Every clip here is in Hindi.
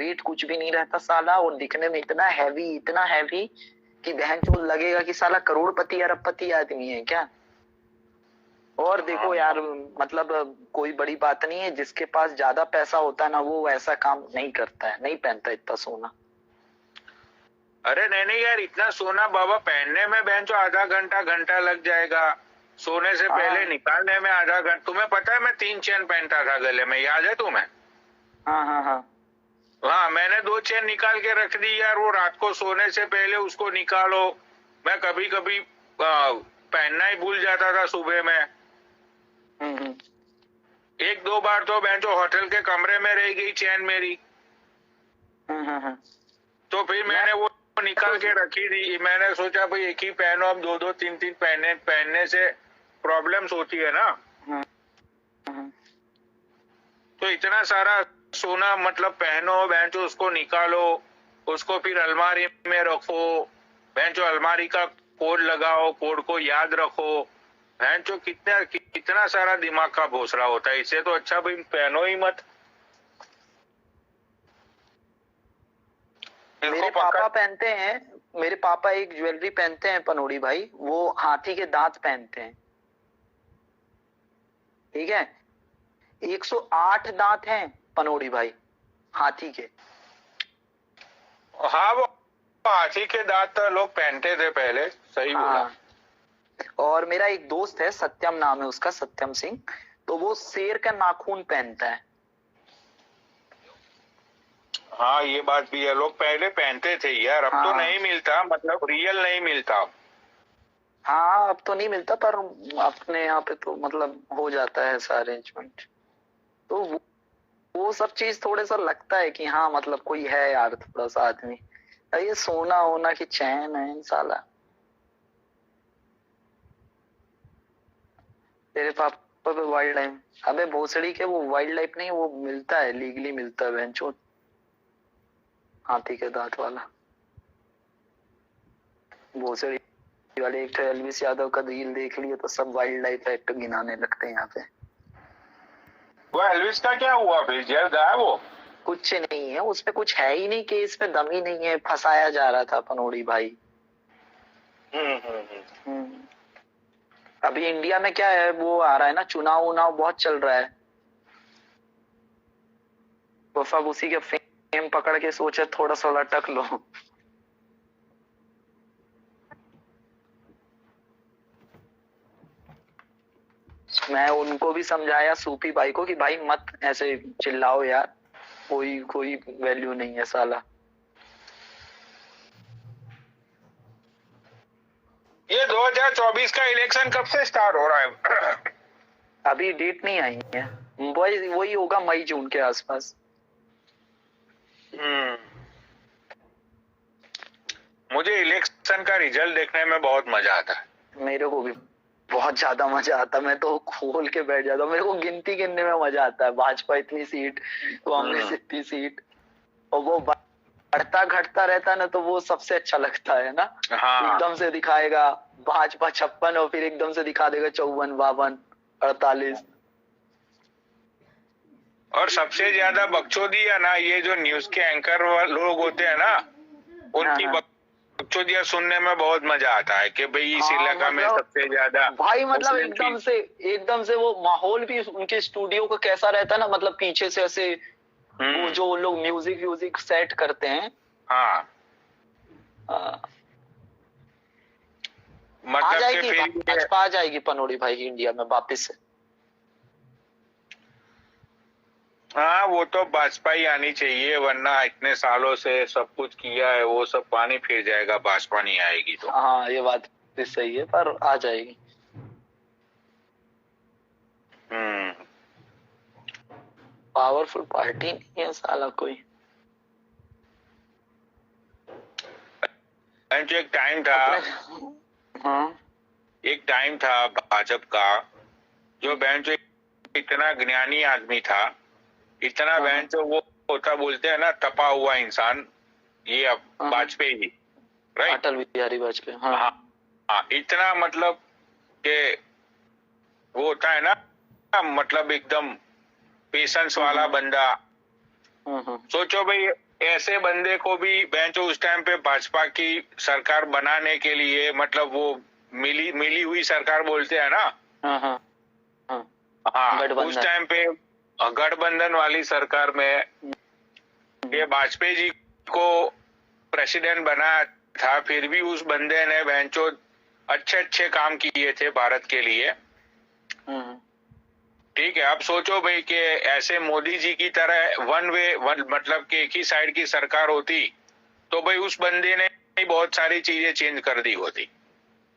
वेट कुछ भी नहीं रहता साला, और दिखने में इतना हैवी कि बहन चोद लगेगा कि साला करोड़पति अरबपति आदमी है क्या। और देखो यार, मतलब कोई बड़ी बात नहीं है, जिसके पास ज्यादा पैसा होता है ना वो ऐसा काम नहीं करता है, नहीं पहनता इतना सोना। अरे नहीं यार, इतना सोना बाबा पहनने में बहन जो आधा घंटा लग जाएगा, सोने से पहले निकालने में आधा घंटा। तुम्हें पता है मैं 3 चेन पहनता था गले में, याद है तुम्हें? हाँ, मैंने 2 चेन निकाल के रख दी यार, वो रात को सोने से पहले उसको निकालो। मैं कभी कभी पहनना ही भूल जाता था सुबह में। 1-2 बार तो बहन जो होटल के कमरे में रह गई चेन मेरी। तो फिर मैंने वो निकाल के रखी थी। मैंने सोचा भाई एक ही पहनो, अब 2-2 3-3 पहनने से प्रॉब्लम्स होती है ना। तो इतना सारा सोना मतलब पहनो बहन जो, उसको निकालो, उसको फिर अलमारी में रखो बहन जो, अलमारी का कोड लगाओ, कोड को याद रखो बहन जो, कितना सारा दिमाग का भोसड़ा होता है। इससे तो अच्छा भाई पहनो ही मत। मेरे पापा पहनते हैं, मेरे पापा एक ज्वेलरी पहनते हैं पनोड़ी भाई, वो हाथी के दांत पहनते हैं, ठीक है। 108 दांत हैं पनोड़ी भाई हाथी के। हाँ, वो हाथी के दांत लोग पहनते थे पहले, सही बोला। और मेरा एक दोस्त है, सत्यम नाम है उसका, सत्यम सिंह, तो वो शेर का नाखून पहनता है। हाँ, ये बात भी है, लोग पहले पहनते थे यार, अब तो नहीं मिलता, मतलब रियल नहीं मिलता। हाँ, अब तो नहीं मिलता, पर अपने यहाँ पे तो मतलब हो जाता है ऐसा अरेंजमेंट। तो वो सब चीज थोड़े सा लगता है कि हाँ मतलब कोई है यार थोड़ा सा आदमी। ये सोना होना की चैन है साला। तेरे पापा पे वाइल्ड लाइफ, अबे भोसड़ी के, वो वाइल्ड लाइफ नहीं, वो मिलता है, लीगली मिलता है बेंचो, हाथी के दांत वाला। भोसड़ी वाले एक एलविस यादव का रील देख लिया तो सब वाइल्ड लाइफ एक्ट गिनाने लगते हैं यहाँ पे। वो एल्विस का क्या हुआ फिर, जेल गया वो? कुछ नहीं है उसमें, कुछ है ही नहीं, केस में दम ही नहीं है, फंसाया जा रहा था पनोड़ी भाई। अभी इंडिया में क्या है, वो आ रहा है ना, चुनाव उनाव बहुत चल रहा है, तो सब उसी के फेम पकड़ के सोचे थोड़ा सा लटक लो। मैं उनको भी समझाया सूफी भाई को कि भाई मत ऐसे चिल्लाओ यार, कोई वैल्यू नहीं है साला। ये 2024 का इलेक्शन कब से स्टार्ट हो रहा है? अभी डेट नहीं आई है, वही होगा मई जून के आसपास। मुझे इलेक्शन का रिजल्ट देखने में बहुत मजा आता है। मेरे को भी बहुत ज्यादा मजा आता है, मैं तो खोल के बैठ जाता हूँ, मेरे को गिनती गिनने में मजा आता है। भाजपा इतनी सीट, कांग्रेस इतनी सीट, और वो बढ़ता घटता रहता है ना, तो वो सबसे अच्छा लगता है ना। एकदम से दिखाएगा भाजपा 56 और फिर एकदम से दिखा देगा 54, 52, 48। और सबसे ज्यादा बकचोदी है ना, ये जो न्यूज के एंकर लोग होते हैं ना, उनकी बकचोदियां सुनने में बहुत मजा आता है कि भाई इस इलाका में सबसे ज्यादा भाई, मतलब एकदम से वो माहौल भी उनके स्टूडियो का कैसा रहता है ना, मतलब पीछे से ऐसे वो जो लोग म्यूजिक सेट करते हैं। मतलब आ जाएगी भाजपा, आ जाएगी पनोड़ी भाई इंडिया में वापिस से। हाँ, वो तो भाजपा ही आनी चाहिए, वरना इतने सालों से सब कुछ किया है वो सब पानी फिर जाएगा, भाजपा नहीं आएगी तो। हाँ, ये बात भी सही है, पर आ जाएगी। पावरफुल पार्टी नहीं है साला कोई। एक टाइम था, एक टाइम था भाजपा का, जो बहन जो इतना ज्ञानी आदमी था, इतना बहन जो वो होता, बोलते हैं ना तपा हुआ इंसान, ये अब वाजपेयी, राइट, अटल बिहारी वाजपेयी। हाँ, इतना मतलब के वो होता है ना, मतलब एकदम पेशेंस वाला बंदा, सोचो भाई, ऐसे बंदे को भी बेंचो उस टाइम पे भाजपा की सरकार बनाने के लिए, मतलब वो मिली हुई सरकार बोलते हैं ना। हाँ, उस टाइम पे गठबंधन वाली सरकार में ये वाजपेयी जी को प्रेसिडेंट बनाया था, फिर भी उस बंदे ने बेंचो अच्छे काम किए थे भारत के लिए। ठीक है, अब सोचो भाई कि ऐसे मोदी जी की तरह मतलब कि एक ही साइड की सरकार होती तो भाई उस बंदे ने बहुत सारी चीजें चेंज कर दी होती।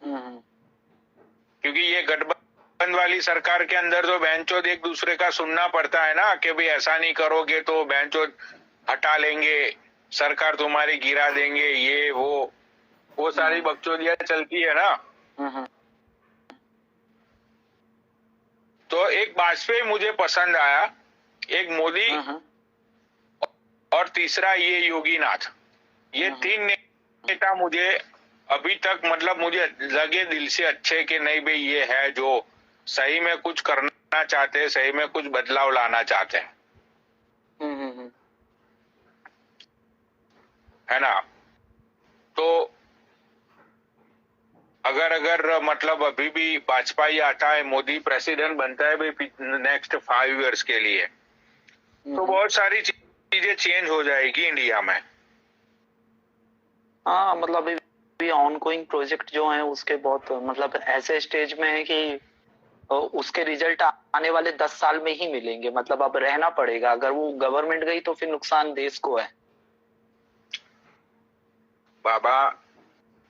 क्योंकि ये गठबंधन वाली सरकार के अंदर तो बेंचोद एक दूसरे का सुनना पड़ता है ना, कि भाई ऐसा नहीं करोगे तो बेंचोद हटा लेंगे, सरकार तुम्हारी गिरा देंगे, ये वो सारी बकचोदियां चलती है ना। तो एक वाजपेयी मुझे पसंद आया, एक मोदी, और तीसरा ये योगीनाथ। ये तीन नेता मुझे अभी तक, मतलब मुझे लगे दिल से अच्छे कि नहीं भाई ये है जो सही में कुछ करना चाहते हैं, सही में कुछ बदलाव लाना चाहते हैं, है ना। तो अगर मतलब अभी भी भाजपा ही आता है, मोदी प्रेसिडेंट बनता है भाई नेक्स्ट 5 इयर्स के लिए, तो बहुत सारी चीजें चेंज हो जाएगी इंडिया में। हाँ, मतलब अभी ऑनगोइंग प्रोजेक्ट जो है उसके बहुत, मतलब ऐसे स्टेज में है कि उसके रिजल्ट आने वाले 10 साल में ही मिलेंगे। मतलब अब रहना पड़ेगा, अगर वो गवर्नमेंट गई तो फिर नुकसान देश को है। बाबा,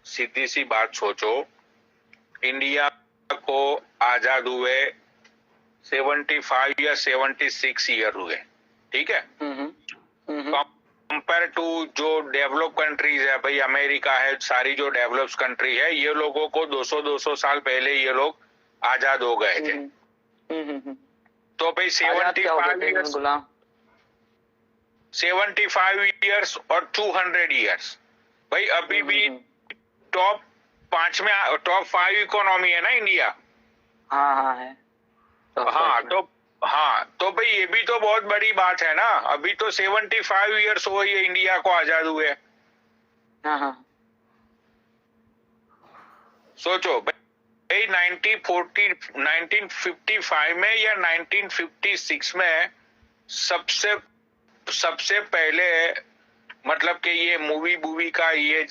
सीधी सी बात सोचो, इंडिया को आजाद हुए 75 या 76 ईयर हुए, ठीक है। कंपेयर टू जो डेवलप कंट्रीज है भाई, अमेरिका है, सारी जो डेवलप्ड कंट्री है, ये लोगों को 200 साल पहले ये लोग आजाद हो गए थे। तो भाई 75 इयर्स और 200 इयर्स, भाई अभी भी टॉप 5 में, टॉप 5 इकोनॉमी है ना इंडिया। हाँ है। तो भाई ये भी तो बहुत बड़ी बात है ना। अभी तो 75 इयर्स हो ये इंडिया को आजाद हुए। सोचो भाई 1955 में या 1956 में सबसे पहले, मतलब कि ये मूवी का ये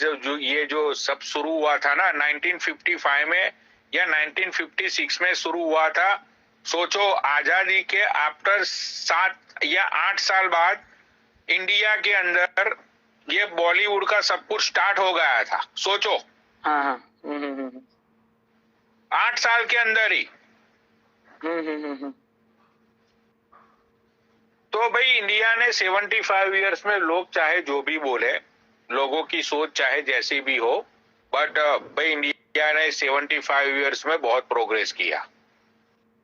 जो सब शुरू हुआ था ना 1955 में या 1956 में शुरू हुआ था। सोचो, आजादी के आफ्टर 7 या 8 साल बाद इंडिया के अंदर ये बॉलीवुड का सब कुछ स्टार्ट हो गया था। सोचो, 8 साल के अंदर ही। तो भाई इंडिया ने 75 इयर्स में, लोग चाहे जो भी बोले, लोगों की सोच चाहे जैसी भी हो, बट भाई इंडिया ने 75 इयर्स में बहुत प्रोग्रेस किया।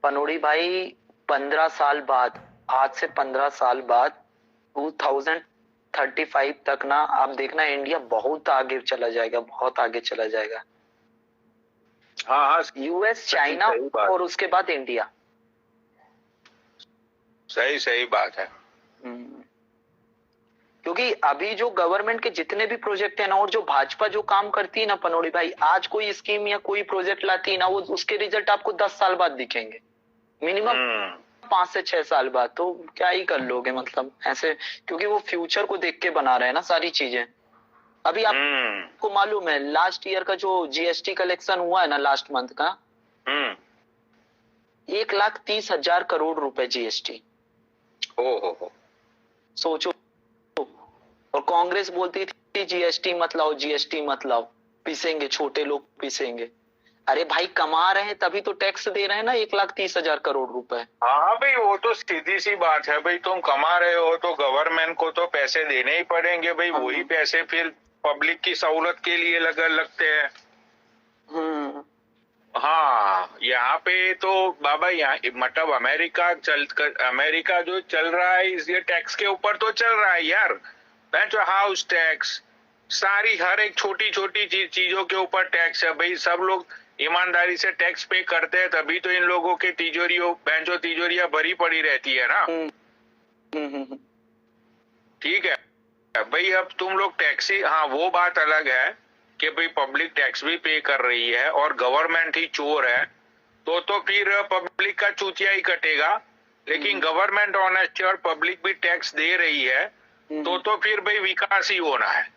पनोड़ी भाई, 15 साल बाद, आज से 15 साल बाद 2035 तक ना, आप देखना इंडिया बहुत आगे चला जाएगा, बहुत आगे चला जाएगा। हाँ, यूएस, चाइना और उसके बाद इंडिया। सही बात है। क्योंकि अभी जो गवर्नमेंट के जितने भी प्रोजेक्ट है ना, और जो भाजपा जो काम करती है ना पनोड़ी भाई, आज कोई स्कीम या कोई प्रोजेक्ट लाती है ना, वो उसके रिजल्ट आपको 10 साल बाद दिखेंगे, मिनिमम 5 से 6 साल बाद। तो क्या ही कर लोगे, मतलब ऐसे, क्योंकि वो फ्यूचर को देख के बना रहे हैं ना सारी चीजें। अभी आपको मालूम है लास्ट ईयर का जो जीएसटी कलेक्शन हुआ है ना, लास्ट मंथ का 1,30,000 करोड़ रुपए जीएसटी। हो सोचो। और कांग्रेस बोलती थी जीएसटी मत लाओ, जीएसटी मत लाओ, पीसेंगे, छोटे लोग पीसेंगे। अरे भाई, कमा रहे हैं तभी तो टैक्स दे रहे हैं ना, 1,30,000 करोड़ रुपए। हाँ भाई, वो तो सीधी सी बात है भाई, तुम कमा रहे हो तो गवर्नमेंट को तो पैसे देने ही पड़ेंगे भाई। वही पैसे फिर पब्लिक की सहूलत के लिए लगते हैं। हाँ, यहाँ पे तो बाबा, यहाँ मतलब अमेरिका जो चल रहा है ये टैक्स के ऊपर तो चल रहा है यार। हाउस टैक्स, सारी हर एक छोटी चीजों के ऊपर टैक्स है भाई। सब लोग ईमानदारी से टैक्स पे करते हैं, तभी तो इन लोगों के तिजोरियां भरी पड़ी रहती है ना। ठीक है भाई, अब तुम लोग टैक्सी, हाँ वो बात अलग है कि भाई पब्लिक टैक्स भी पे कर रही है और गवर्नमेंट ही चोर है, तो फिर पब्लिक का चूतिया ही कटेगा। लेकिन गवर्नमेंट ऑनेस्ट और पब्लिक भी टैक्स दे रही है, तो फिर भाई विकास ही होना है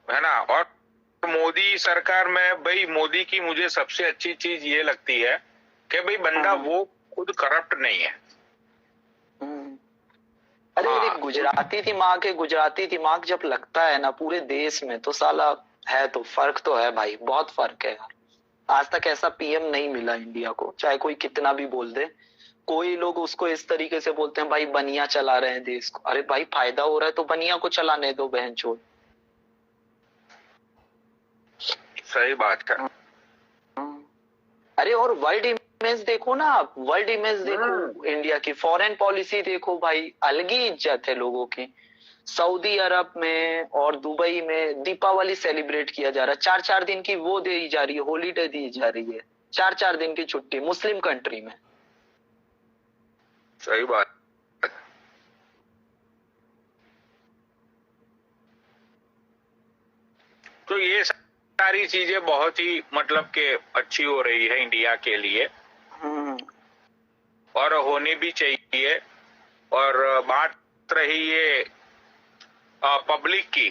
ना। और मोदी सरकार में भाई, मोदी की मुझे सबसे अच्छी चीज ये लगती है कि भाई बंदा वो खुद करप्ट नहीं है। अरे एक गुजराती दिमाग जब लगता है ना पूरे देश में, तो साला है, तो फर्क तो है भाई, बहुत फर्क है यार। आज तक ऐसा पीएम नहीं मिला इंडिया को, चाहे कोई कितना भी बोल दे। कोई लोग उसको इस तरीके से बोलते हैं भाई बनिया चला रहे हैं देश को। अरे भाई फायदा हो रहा है तो बनिया को चलाने दो बहनचोद। सही बात है। अरे और वर्ल्ड इमेज देखो ना आप, वर्ल्ड इमेज देखो इंडिया की, फॉरेन पॉलिसी देखो भाई, अलग ही इज्जत है लोगों की। सऊदी अरब में और दुबई में दीपावली सेलिब्रेट किया जा रहा है, 4-4 दिन की वो दी जा रही है, हॉलीडे दी जा रही है, 4-4 दिन की छुट्टी मुस्लिम कंट्री में। सही बात। तो ये सारी चीजें बहुत ही मतलब के अच्छी हो रही है इंडिया के लिए, और होनी भी चाहिए। और बात रही ये पब्लिक की,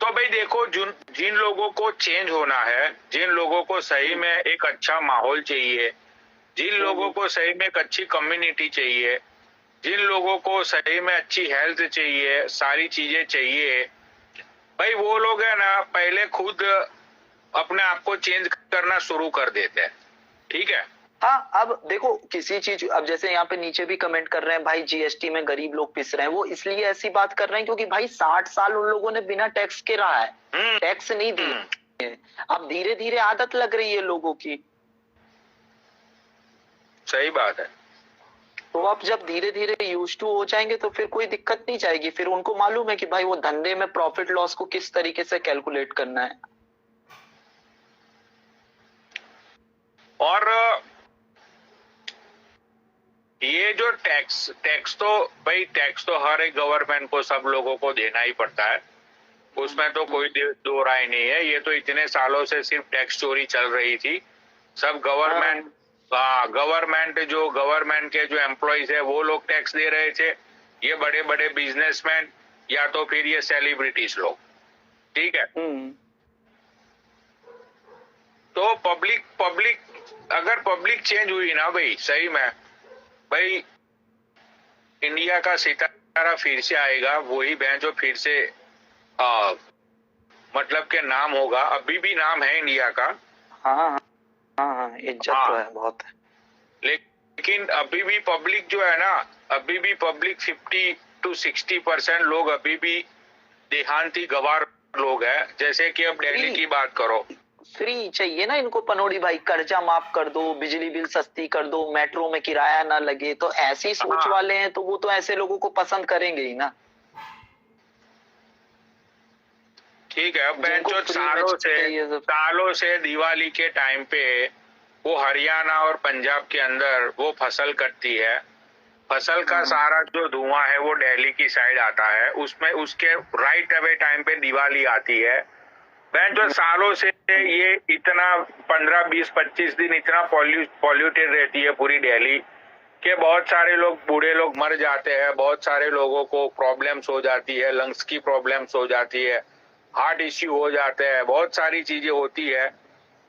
तो भाई देखो जिन लोगों को चेंज होना है, जिन लोगों को सही में एक अच्छा माहौल चाहिए, जिन लोगों को सही में एक अच्छी कम्युनिटी चाहिए, जिन लोगों को सही में अच्छी हेल्थ चाहिए, सारी चीजें चाहिए, भाई वो लोग है ना पहले खुद अपने आप को चेंज करना शुरू कर देते हैं। ठीक है। हाँ अब देखो किसी चीज, अब जैसे यहाँ पे नीचे भी कमेंट कर रहे हैं भाई जीएसटी में गरीब लोग पिस रहे हैं, वो इसलिए ऐसी बात कर रहे हैं क्योंकि भाई 60 साल उन लोगों ने बिना टैक्स के रहा है, टैक्स नहीं दिए। अब धीरे धीरे आदत लग रही है लोगों की। सही बात है। तो अब जब धीरे धीरे यूज टू हो जाएंगे तो फिर कोई दिक्कत नहीं जाएगी, फिर उनको मालूम है कि भाई वो धंधे में प्रॉफिट लॉस को किस तरीके से कैलकुलेट करना है। और ये जो टैक्स तो हर एक गवर्नमेंट को, सब लोगों को देना ही पड़ता है, उसमें तो कोई दो राय नहीं है। ये तो इतने सालों से सिर्फ टैक्स चोरी चल रही थी। सब गवर्नमेंट के जो एम्प्लॉइज है वो लोग टैक्स दे रहे थे, ये बड़े बड़े बिजनेसमैन या तो फिर ये सेलिब्रिटीज लोग। ठीक है। तो पब्लिक अगर पब्लिक चेंज हुई ना भाई, सही में भाई इंडिया का सितारा फिर से आएगा, वही बहन जो फिर से मतलब के नाम होगा। अभी भी नाम है इंडिया का। हाँ इज्जत तो है बहुत है। लेकिन अभी भी पब्लिक जो है ना, अभी भी पब्लिक 50 to 60% लोग अभी भी देहांती गवार लोग हैं। जैसे कि अब दिल्ली की बात करो, फ्री चाहिए ना इनको पनोड़ी भाई, कर्जा माफ कर दो, बिजली बिल सस्ती कर दो, मेट्रो में किराया ना लगे, तो ऐसी सोच वाले हैं तो वो तो ऐसे लोगों को पसंद करेंगे ही ना। ठीक है। बेंचो सालों से दिवाली के टाइम पे वो हरियाणा और पंजाब के अंदर वो फसल कटती है, फसल का सारा जो धुआं है वो दिल्ली की साइड आता है, उसमें उसके राइट अवे टाइम पे दिवाली आती है। जो सालों से ये इतना 15, 20, 25 दिन इतना पॉल्यूटेड रहती है पूरी दिल्ली के बहुत सारे लोग, बूढ़े लोग मर जाते हैं, बहुत सारे लोगों को प्रॉब्लम्स हो जाती है, लंग्स की प्रॉब्लम्स हो जाती है, हार्ट इश्यू हो जाते हैं, बहुत सारी चीजें होती है।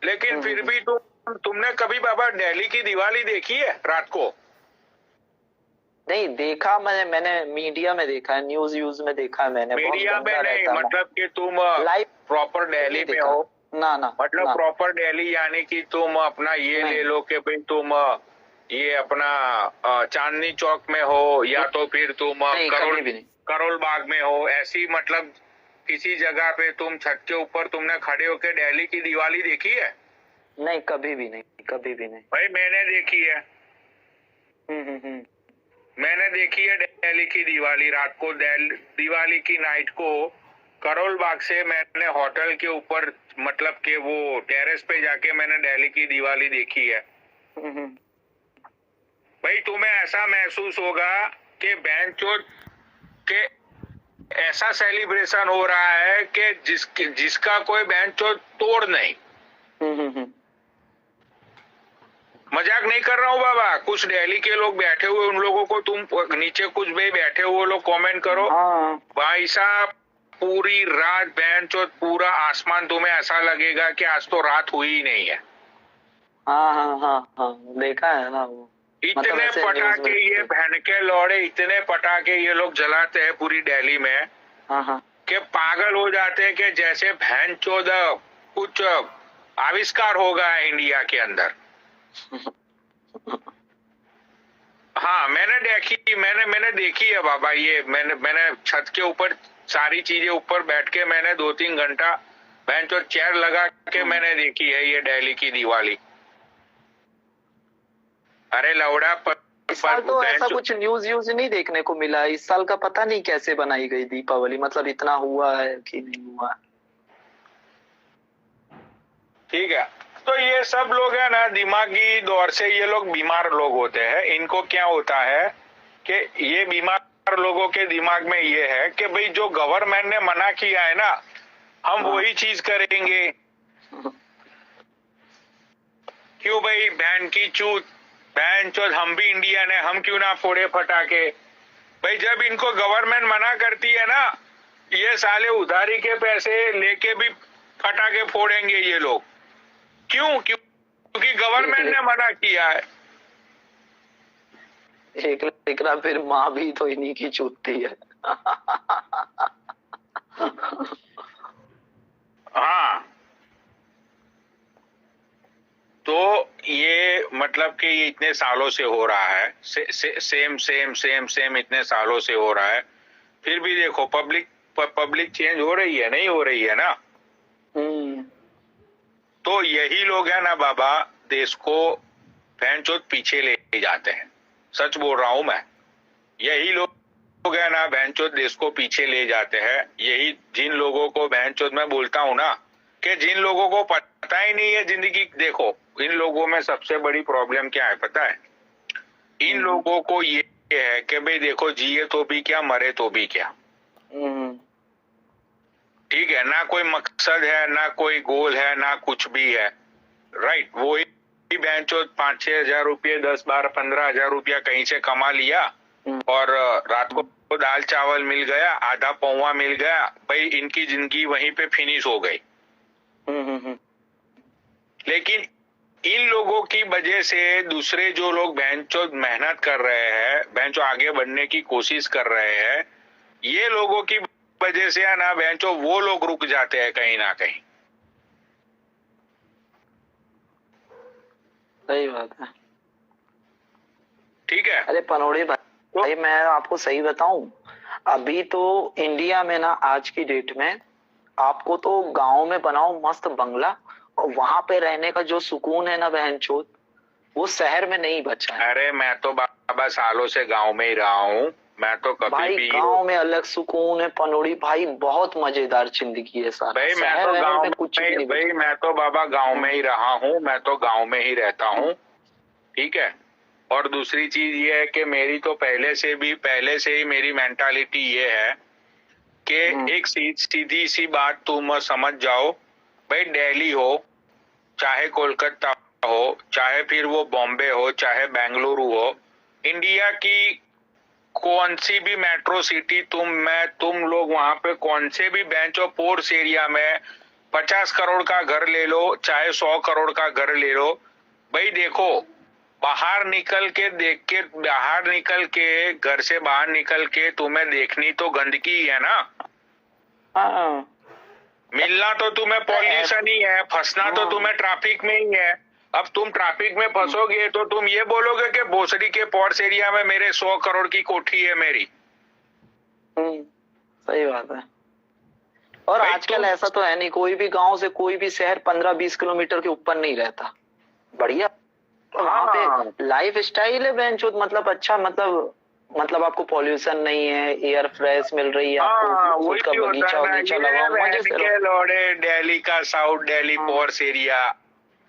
लेकिन फिर भी तुमने कभी बाबा दिल्ली की दिवाली देखी है रात को? नहीं देखा, मैंने मीडिया में देखा है, न्यूज में देखा है मैंने। मीडिया में नहीं, मतलब कि तुम लाइव प्रॉपर दिल्ली में हो ना, मतलब प्रॉपर दिल्ली, यानी कि तुम अपना ये ले लो कि भाई तुम ये अपना चांदनी चौक में हो या तो फिर तुम करोल बाग में हो, ऐसी मतलब किसी जगह पे तुम छत के ऊपर तुमने खड़े होकर दिल्ली की दिवाली देखी है? नहीं, कभी भी नहीं भाई मैंने देखी है। मैंने देखी है दिल्ली की दिवाली रात को, दिवाली की नाइट को करोल बाग से मैंने होटल के ऊपर मतलब के वो टेरेस पे जाके मैंने दिल्ली की दिवाली देखी है। भाई तुम्हें ऐसा महसूस होगा कि बैंचोद के ऐसा सेलिब्रेशन हो रहा है कि जिसका कोई बैंचोद तोड़ नहीं। मजाक नहीं कर रहा हूँ बाबा। कुछ दिल्ली के लोग बैठे हुए, उन लोगों को तुम नीचे कुछ भी बैठे हुए लोग कमेंट करो। भाई साहब पूरी रात बैंचोद पूरा आसमान तुम्हें ऐसा लगेगा कि आज तो रात हुई ही नहीं है। हाँ देखा है ना वो। इतने मतलब पटाखे ये बहन के लौड़े, इतने पटाखे ये लोग जलाते हैं पूरी दिल्ली में कि पागल हो जाते हैं कि जैसे भैंचोद कुछ आविष्कार होगा इंडिया के अंदर। हाँ मैंने देखी है बाबा। ये मैंने छत के ऊपर सारी चीजें ऊपर बैठ के मैंने 2-3 घंटा भैंचोद चेयर लगा के मैंने देखी है ये दिल्ली की दिवाली। अरे लौड़ा इस साल तो ऐसा कुछ न्यूज नहीं देखने को मिला। इस साल का पता नहीं कैसे बनाई गई दीपावली, मतलब इतना हुआ है कि नहीं हुआ। ठीक है, तो ये सब लोग है ना दिमागी दौर से ये लोग बीमार लोग होते हैं। इनको क्या होता है कि ये बीमार लोगों के दिमाग में ये है कि भाई जो गवर्नमेंट ने मना किया है ना हम वही चीज करेंगे। क्यों भाई बहन की चूत, बहन चोद हम भी इंडियन है, हम क्यों ना फोड़े फटाके। भाई जब इनको गवर्नमेंट मना करती है ना ये साले उधारी के पैसे लेके भी फटाके फोड़ेंगे ये लोग। क्यों? क्योंकि गवर्नमेंट ने मना किया है। एक फिर माँ भी तो इन्हीं की चूतती है। हाँ तो ये मतलब कि ये इतने सालों से हो रहा है। सेम इतने सालों से हो रहा है। फिर भी देखो पब्लिक चेंज हो रही है, नहीं हो रही है ना। तो यही लोग है ना बाबा देश को भैंचोद पीछे ले जाते हैं। सच बोल रहा हूं मैं। यही लोग है ना भैंचोद देश को पीछे ले जाते हैं। यही जिन लोगों को भैंचोद मैं बोलता हूं ना कि जिन लोगों को पता ही नहीं है जिंदगी। देखो इन लोगों में सबसे बड़ी प्रॉब्लम क्या है पता है? इन लोगों को ये है कि भाई देखो जिए तो भी क्या मरे तो भी क्या। ठीक है, ना कोई मकसद है, ना कोई गोल है, ना कुछ भी है। राइट, वो ही बेंचोद 5-6 हजार रुपये 10-12-15 हजार रुपया कहीं से कमा लिया और रात को दाल चावल मिल गया, आधा पौवा मिल गया, भाई इनकी जिंदगी वहीं पे फिनिश हो गई। लेकिन इन लोगों की वजह से दूसरे जो लोग बेंचोद मेहनत कर रहे हैं, बेंचो आगे बढ़ने की कोशिश कर रहे हैं, ये लोगों की वजह से ना बेंचो वो लोग रुक जाते हैं कहीं ना कहीं। सही बात है। ठीक है। अरे पनौड़ी भाई मैं आपको सही बताऊं, अभी तो इंडिया में ना आज की डेट में आपको तो गांव में बनाओ मस्त बंगला और वहां पे रहने का जो सुकून है ना बहनचोद वो शहर में नहीं बचा है। अरे मैं तो बाबा सालों से गांव में ही रहा हूँ। मैं तो कभी भाई भी गांव में अलग सुकून है पनौड़ी भाई, बहुत मजेदार जिंदगी है सारा। भाई मैं तो गांव में कुछ नहीं। भाई मैं तो बाबा गांव में ही रहा हूँ, मैं तो गांव में ही रहता हूँ। ठीक है। और दूसरी चीज ये है कि मेरी तो पहले से ही मेरी मेंटालिटी ये है कि एक सीधी सी बात तुम समझ जाओ। भाई दिल्ली हो चाहे कोलकाता हो चाहे फिर वो बॉम्बे हो चाहे बेंगलुरु हो, इंडिया की कौन सी भी मेट्रो सिटी तुम लोग वहां पे कौन से भी बेंच और पोर्स एरिया में 50 करोड़ का घर ले लो चाहे 100 करोड़ का घर ले लो, भाई देखो बाहर निकल के घर से बाहर निकल के तुम्हें देखनी तो गंदगी है ना। मिलना तो तुम्हें पॉल्यूशन ही है, फंसना तो तुम्हें ट्रैफिक में ही है। अब तुम ट्रैफिक में फंसोगे तो तुम ये बोलोगे कि भोसड़ी के पॉर्स एरिया में मेरे 100 करोड़ की कोठी है मेरी। सही बात है। और आजकल ऐसा तो है नहीं, कोई भी गांव से कोई भी शहर 15-20 किलोमीटर के ऊपर नहीं रहता। बढ़िया वहाँ पे लाइफ स्टाइल है बेंचोद, मतलब अच्छा, मतलब आपको पॉल्यूशन नहीं है, एयर फ्रेश मिल रही है आपको, खुद का बगीचा लगा मजे से लौड़े दिल्ली का साउथ दिल्ली पॉर्स एरिया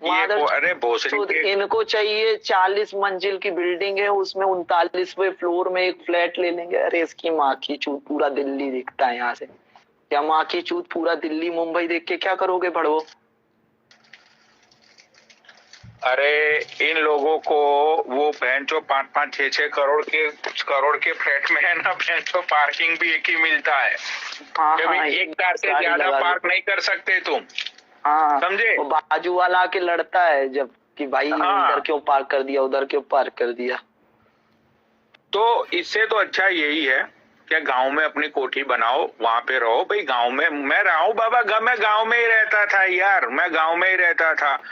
अरे भोसड़ी तो के इनको चाहिए 40 मंजिल की बिल्डिंग है, उसमें 39वें फ्लोर में एक फ्लैट ले लेंगे। अरे इसकी माँ की चूत, पूरा दिल्ली दिखता है यहाँ से। क्या माँ की चूत, पूरा दिल्ली मुंबई देख के क्या करोगे भड़वो? अरे इन लोगों को वो बहन जो 5-5, 6-6 करोड़ के फ्लैट में है ना, बहन जो पार्किंग भी एक ही मिलता है। हाँ, एक कार से ज्यादा पार्क नहीं कर सकते तुम। हाँ, समझे? वो बाजू वाला आके लड़ता है जब कि भाई इधर क्यों पार्क कर दिया, उधर क्यों पार्क कर दिया। तो इससे तो अच्छा यही है कि गांव में अपनी कोठी बनाओ, वहां पे रहो। भाई गांव में मैं रहा हूँ बाबा, मैं गांव में ही रहता था यार, मैं गांव में ही रहता था।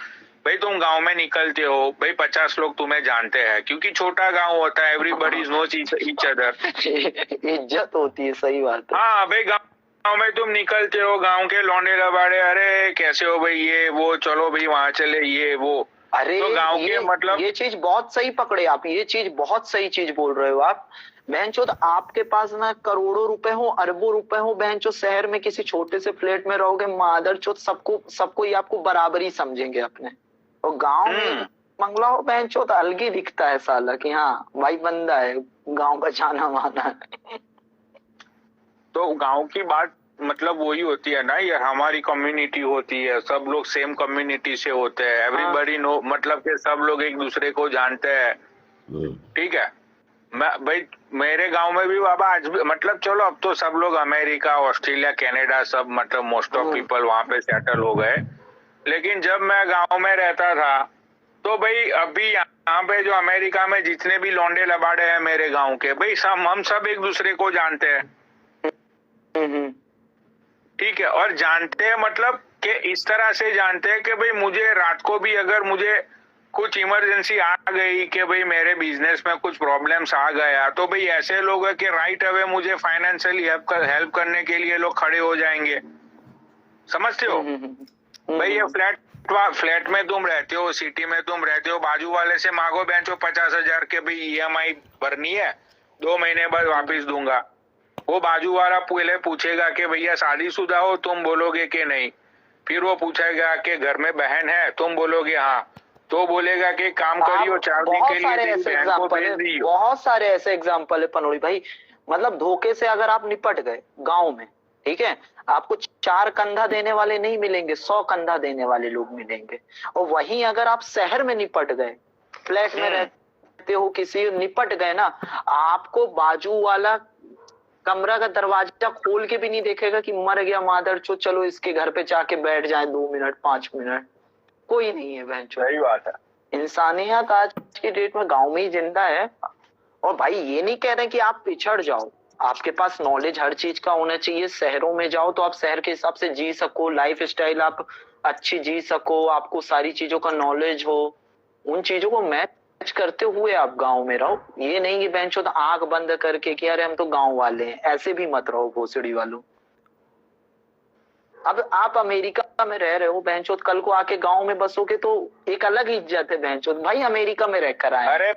भाई तुम गांव में निकलते हो, भाई 50 लोग तुम्हें जानते हैं, क्योंकि छोटा गांव होता है, एवरीबॉडी नोज ईच अदर, इज्जत होती है, सही बात है। हाँ भाई गांव में तुम निकलते हो, गांव के लौंडे लबाड़े, अरे कैसे हो भाई, ये वो, चलो भाई वहां चले, ये वो। अरे तो गांव के मतलब ये चीज बहुत सही पकड़े आप, ये चीज बहुत सही चीज बोल रहे हो आप। बहनचोद आपके पास ना करोड़ों रुपए हो, अरबों रुपए हो, बहनचोद शहर में किसी छोटे से फ्लैट में रहोगे, मादरचोद सबको ही आपको बराबर ही समझेंगे अपने। और गांव में बंगला हो बहनचोद अलग ही दिखता है साला कि हाँ भाई बंदा है, गांव का जाना माना है। तो गांव की बात मतलब वही होती है ना, ये हमारी कम्युनिटी होती है, सब लोग सेम कम्युनिटी से होते हैं, एवरीबॉडी नो, मतलब कि सब लोग एक दूसरे को जानते हैं। ठीक है, मैं भाई मेरे गांव में भी बाबा आज भी मतलब, चलो अब तो सब लोग अमेरिका, ऑस्ट्रेलिया, कनाडा सब मतलब मोस्ट ऑफ पीपल वहां पे सेटल हो गए। लेकिन जब मैं गांव में रहता था तो भाई अभी यहाँ पे जो अमेरिका में जितने भी लौंडे लबाड़े हैं मेरे गांव के, भाई हम सब एक दूसरे को जानते हैं। ठीक है, और जानते हैं मतलब कि इस तरह से जानते हैं कि भाई मुझे रात को भी अगर मुझे कुछ इमरजेंसी आ गई कि भाई मेरे बिजनेस में कुछ प्रॉब्लम्स आ गया, तो भाई ऐसे लोग है कि राइट अवे मुझे फाइनेंशियली हेल्प करने के लिए लोग खड़े हो जाएंगे। समझते हो? भाई ये फ्लैट में तुम रहते हो, सिटी में तुम रहते हो, बाजू वाले से मांगो बेंचो 50,000 के भाई EMI भरनी है, 2 महीने बाद वापिस दूंगा। वो बाजू वाला पहले पूछेगा कि भैया शादीशुदा हो, तुम बोलोगे कि नहीं। फिर वो पूछेगा कि घर में बहन है, तुम बोलोगे हाँ, तो बोलेगा कि काम करियो 4 दिन के लिए बहन को भेज दियो। बहुत सारे ऐसे एग्जाम्पल है पनोड़ी भाई। मतलब धोखे से अगर आप निपट गए गांव में, ठीक है, आपको 4 कंधा देने वाले नहीं मिलेंगे, 100 कंधा देने वाले लोग मिलेंगे। और वहीं अगर आप शहर में निपट गए, फ्लैट में रहते हो, किसी निपट गए ना, आपको बाजू वाला कमरा का दरवाजा खोल के भी नहीं देखेगा कि मर गया मादरचोद, चलो इसके घर पे जाके बैठ जाए 2 मिनट 5 मिनट। कोई नहीं है बहनचोद। सही बात है। इंसानियत आज की डेट में गांव में ही जिंदा है। और भाई ये नहीं कह रहे कि आप पिछड़ जाओ, आपके पास नॉलेज हर चीज का होना चाहिए। शहरों में जाओ तो आप शहर के हिसाब से जी सको, लाइफ स्टाइल आप अच्छी जी सको, आपको सारी चीजों का नॉलेज हो, उन चीजों को मैच करते हुए आप गांव में रहो। ये नहीं कि बेंचो तो आंख बंद करके कि अरे हम तो गांव वाले हैं, ऐसे भी मत रहो भोसड़ी वालों। अब आप अमेरिका में रह रहे हो बेंचोद, कल को आके गांव में बसोगे तो एक अलग इज्जत है बेंचोद। भाई अमेरिका में रहकर आए, अरे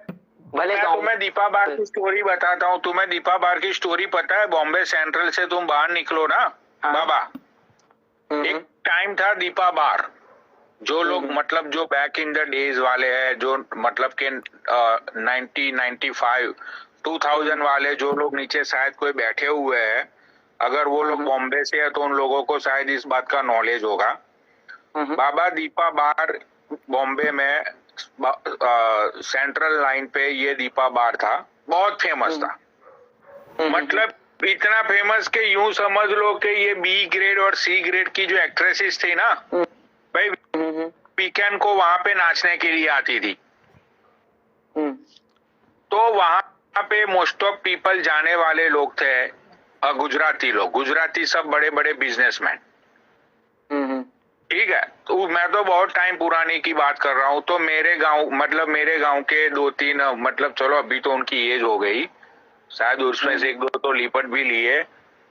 भले मैं तुम्हें दीपा बार की स्टोरी बताता हूँ। तुम्हें दीपा बार की स्टोरी पता है? बॉम्बे सेंट्रल से तुम बाहर निकलो ना बाबा, एक टाइम था दीपा बार, जो लोग मतलब जो बैक इन द डेज वाले हैं, जो मतलब के 1995 2000 वाले जो लोग नीचे शायद कोई बैठे हुए हैं, अगर वो लोग बॉम्बे से है तो उन लोगों को शायद इस बात का नॉलेज होगा। बाबा दीपा बार बॉम्बे में सेंट्रल लाइन पे ये दीपा बार था, बहुत फेमस था। मतलब इतना फेमस कि यूं समझ लो कि ये B ग्रेड और C ग्रेड की जो एक्ट्रेसेस थी ना भाई, वीकेंड को वहां पे नाचने के लिए आती थी। तो वहां पे मोस्ट ऑफ पीपल जाने वाले लोग थे गुजराती लोग, गुजराती सब बड़े बड़े बिजनेसमैन। ठीक है, तो मैं तो बहुत टाइम पुरानी की बात कर रहा हूँ। तो मेरे गांव के 2-3 मतलब चलो अभी तो उनकी एज हो गई, शायद उसमें से 1-2 तो लिपट भी लिए।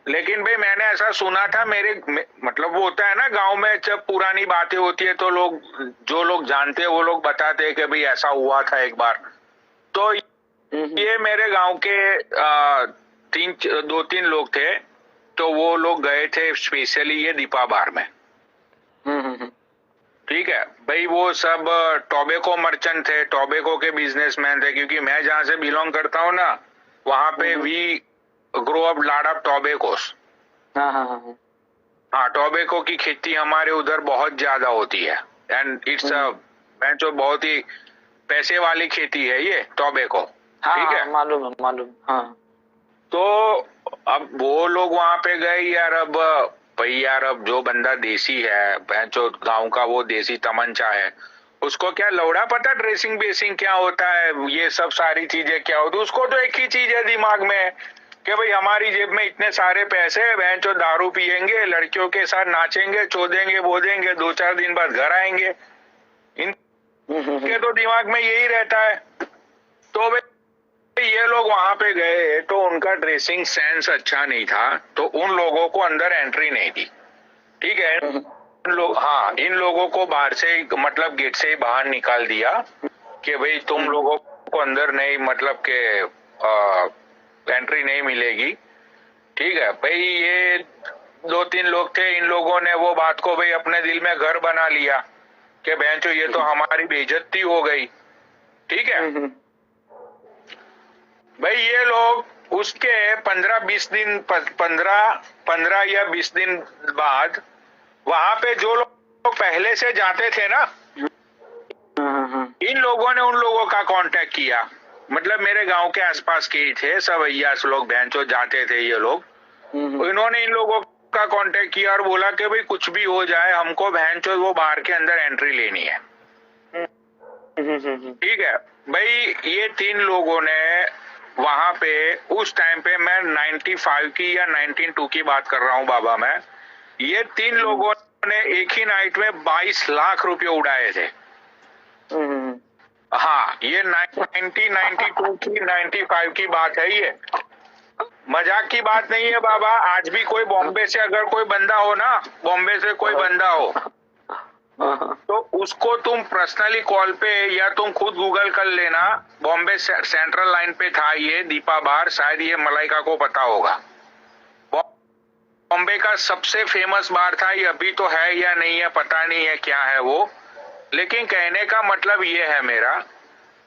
लेकिन भाई मैंने ऐसा सुना था, मतलब वो होता है ना गांव में जब पुरानी बातें होती है तो जो लोग जानते हैं वो लोग बताते हैं कि भाई ऐसा हुआ था एक बार। तो ये मेरे गांव के 2-3 लोग थे, तो वो लोग गए थे स्पेशली ये दीपा बार में। ठीक है भाई, वो सब टोबैको मर्चेंट थे, टोबैको के बिजनेसमैन थे, क्योंकि मैं जहाँ से बिलोंग करता हूँ ना, वहां पे we grow up lot of tobaccos. हाँ, टोबैको की खेती हमारे उधर बहुत ज्यादा होती है, एंड इट्स जो बहुत ही पैसे वाली खेती है ये टोबैको। ठीक है, मालूम। हाँ। तो अब वो लोग वहां पे गए यार, अब भाई यार, अब जो बंदा देसी है, जो गांव का वो देसी तमंचा है, उसको क्या लौड़ा पता ड्रेसिंग बेसिंग क्या होता है, ये सब सारी चीजें क्या होती है। उसको तो एक ही चीज है दिमाग में कि भाई हमारी जेब में इतने सारे पैसे है, बहन जो दारू पियेंगे, लड़कियों के साथ नाचेंगे, चोदेंगे, बोदेंगे, 2-4 दिन बाद घर आएंगे। इनके तो दिमाग में यही रहता है। तो ये लोग वहां पे गए तो उनका ड्रेसिंग सेंस अच्छा नहीं था, तो उन लोगों को अंदर एंट्री नहीं दी। ठीक है, इन लोगों को बाहर से, मतलब गेट से ही बाहर निकाल दिया कि भाई तुम लोगों को अंदर नहीं, मतलब के एंट्री नहीं मिलेगी। ठीक है भाई, ये 2-3 लोग थे, इन लोगों ने वो बात को भाई अपने दिल में घर बना लिया कि बहनचो ये तो हमारी बेइज्जती हो गई। ठीक है भाई, ये लोग उसके 15 या 20 दिन बाद वहां पे जो लोग पहले से जाते थे ना, इन लोगों ने उन लोगों का कांटेक्ट किया, मतलब मेरे गांव के आसपास के ही थे सब अय्यास लोग, बहनचो जाते थे ये लोग। इन्होंने इन लोगों का कांटेक्ट किया और बोला कि भाई कुछ भी हो जाए, हमको बहनचो वो बार के अंदर एंट्री लेनी है। ठीक है भाई, ये 3 लोगों ने वहां पे, उस टाइम पे मैं 95 की या 1992 की बात कर रहा हूँ बाबा, मैं, ये 3 लोगों ने एक ही नाइट में 22 लाख रुपए उड़ाए थे। हाँ, ये 1992 की 95 की बात है, ये मजाक की बात नहीं है बाबा। आज भी कोई बॉम्बे से अगर कोई बंदा हो ना, बॉम्बे से कोई बंदा हो, तो उसको तुम पर्सनली कॉल पे या तुम खुद गूगल कर लेना, बॉम्बे सेंट्रल लाइन पे था ये दीपा बार, शायद ये मलाइका को पता होगा। बॉम्बे का सबसे फेमस बार था, ये अभी तो है या नहीं है पता नहीं है क्या है वो, लेकिन कहने का मतलब ये है मेरा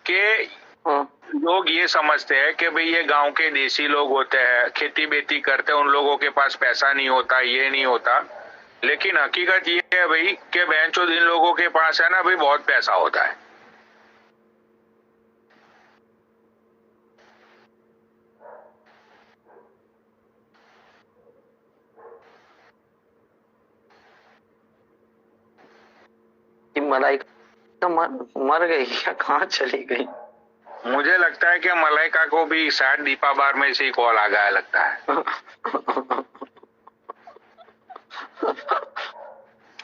कि लोग ये समझते हैं कि भाई ये गांव के देसी लोग होते हैं, खेती बेती करते हैं, उन लोगों के पास पैसा नहीं होता, ये नहीं होता, लेकिन हकीकत ये है भाई कि बहनचोद इन लोगों के पास है ना भाई बहुत पैसा होता है। मलाइका मर गई या कहाँ चली गई? मुझे लगता है कि मलाइका को भी शायद दीपा बार में से ही कॉल आ गया लगता है।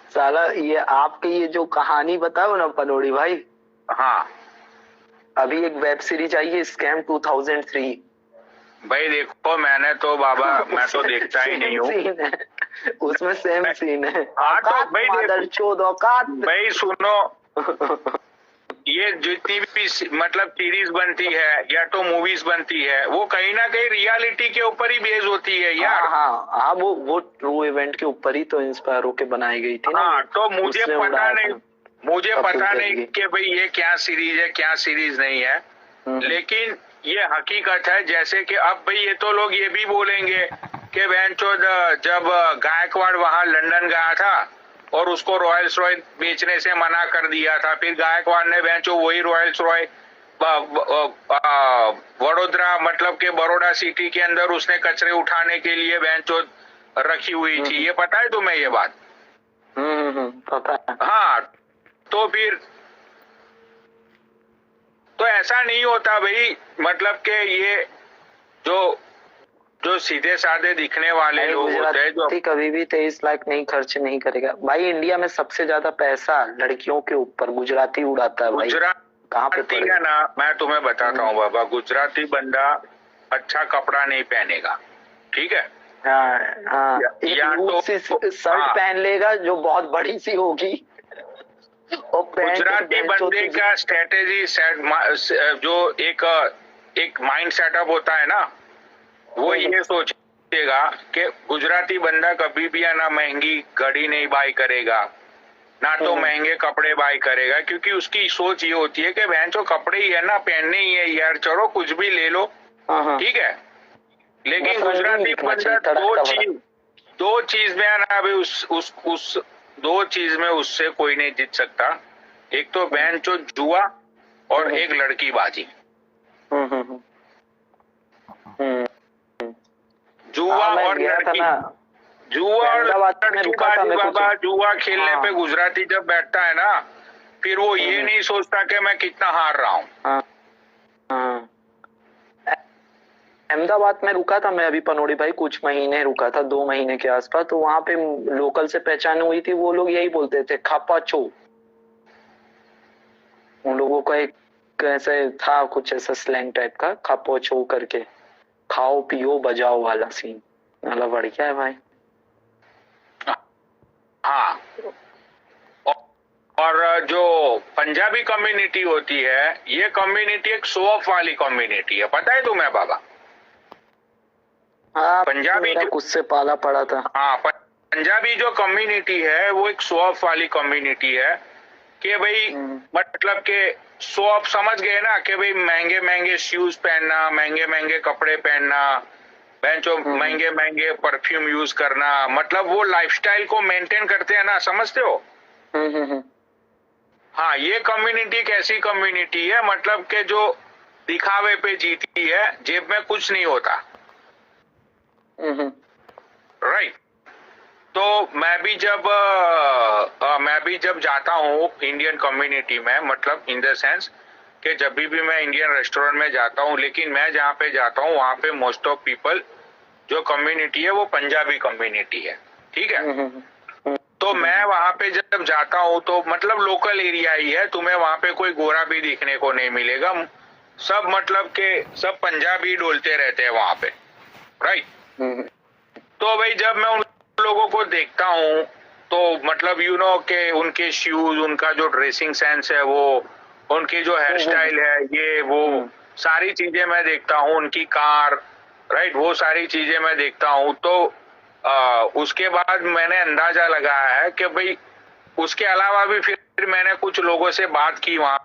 साला ये आपकी ये जो कहानी बताओ ना पनोड़ी भाई, हाँ, अभी एक वेब सीरीज आई है स्कैम 2003। भाई देखो, मैंने तो बाबा मैं तो देखता ही नहीं हूँ, उसमें सेम सीन है। हाँ तो भाई औकात भाई सुनो, ये जितनी भी मतलब सीरीज बनती है या तो मूवीज बनती है, वो कहीं ना कहीं रियलिटी के ऊपर ही बेस होती है यार। हाँ, वो ट्रू इवेंट के ऊपर ही तो इंस्पायर होके बनाई गई थी ना। हाँ, तो मुझे पता नहीं कि भाई ये क्या सीरीज है क्या सीरीज नहीं है, लेकिन ये हकीकत है। जैसे कि अब भाई ये तो लोग ये भी बोलेंगे कि बहनचोद जब गायकवाड़ वहां लंदन गया था और उसको रॉयल्स रॉय बेचने से मना कर दिया था, फिर गायकवाड़ ने बहनचो वही रॉयल्स रॉय वडोदरा, मतलब के बड़ौदा सिटी के अंदर उसने कचरे उठाने के लिए बहनचो रखी हुई थी। ये पता है तुम्हें ये बात? पता है। हाँ, तो फिर तो ऐसा नहीं होता भाई, मतलब के ये जो सीधे साधे दिखने वाले लोग होते हैं, जो कभी भी 23 लाख नहीं खर्च नहीं करेगा भाई। इंडिया में सबसे ज्यादा पैसा लड़कियों के ऊपर गुजराती उड़ाता है भाई। कहाँ पे है ना, मैं तुम्हें बताता हूँ बाबा, गुजराती बंदा अच्छा कपड़ा नहीं पहनेगा, ठीक है? हाँ, या तो शर्ट पहन लेगा जो बहुत बड़ी सी होगी। गुजराती बंदे का स्ट्रेटेजी जो एक माइंड सेटअप होता है ना, वो ये सोचेगा कि गुजराती बंदा कभी भी है ना महंगी घड़ी नहीं बाय करेगा, ना तो महंगे कपड़े बाय करेगा, क्योंकि उसकी सोच ये होती है कि बहन जो कपड़े ही है ना, पहनने ही है यार, चलो कुछ भी ले लो, ठीक है। लेकिन गुजराती बंदा दो चीज में है ना, अभी उस दो चीज में उससे कोई नहीं जीत सकता। एक तो बहन चो जुआ और एक लड़की बाजी। जुआ और लड़की, जुआ और लड़की बाजी बाबा। जुआ खेलने पे गुजराती जब बैठता है ना, फिर वो ये नहीं सोचता कि मैं कितना हार रहा हूँ। अहमदाबाद में रुका था मैं अभी पनोड़ी भाई, कुछ महीने रुका था, 2 महीने के आसपास। तो वहां पे लोकल से पहचान हुई थी, वो लोग यही बोलते थे खापा चो। उन लोगों का एक ऐसे था, कुछ ऐसा स्लैंग टाइप का, खापो चो करके, खाओ पियो बजाओ वाला सीन। मतलब बढ़िया है भाई। हाँ, और जो पंजाबी कम्युनिटी होती है, ये कम्युनिटी एक शो ऑफ वाली कम्युनिटी है, पता है तुम्हें बाबा? हाँ, पंजाबी मेरा कुछ से पाला पड़ा था। हाँ, पंजाबी जो कम्युनिटी है वो एक शो ऑफ वाली कम्युनिटी है कि भाई मतलब के शो ऑफ समझ गए ना, कि भाई महंगे महंगे शूज पहनना, महंगे महंगे कपड़े पहनना, बेंचो महंगे महंगे परफ्यूम यूज करना, मतलब वो लाइफस्टाइल को मेंटेन करते हैं ना, समझते हो? हाँ, ये कम्युनिटी एक ऐसी कम्युनिटी है मतलब के जो दिखावे पे जीती है, जेब में कुछ नहीं होता। राइट। तो मैं भी जब जाता हूँ इंडियन कम्युनिटी में, मतलब इन द सेंस कि जब भी मैं इंडियन रेस्टोरेंट में जाता हूँ, लेकिन मैं जहाँ पे जाता हूँ वहाँ पे मोस्ट ऑफ पीपल जो कम्युनिटी है वो पंजाबी कम्युनिटी है, ठीक है। तो मैं वहाँ पे जब जाता हूँ तो मतलब लोकल एरिया ही है, तुम्हें वहाँ पे कोई गोरा भी दिखने को नहीं मिलेगा, सब मतलब के सब पंजाबी डोलते रहते हैं वहाँ पे, राइट। तो भाई जब मैं उन लोगों को देखता हूँ तो मतलब यू नो के उनके शूज, उनका जो ड्रेसिंग सेंस है, वो उनकी जो हेयर स्टाइल है, ये वो सारी चीजें मैं देखता हूँ, उनकी कार, राइट, वो सारी चीजें मैं देखता हूँ। तो उसके बाद मैंने अंदाजा लगाया है कि भाई उसके अलावा भी फिर मैंने कुछ लोगों से बात की वहां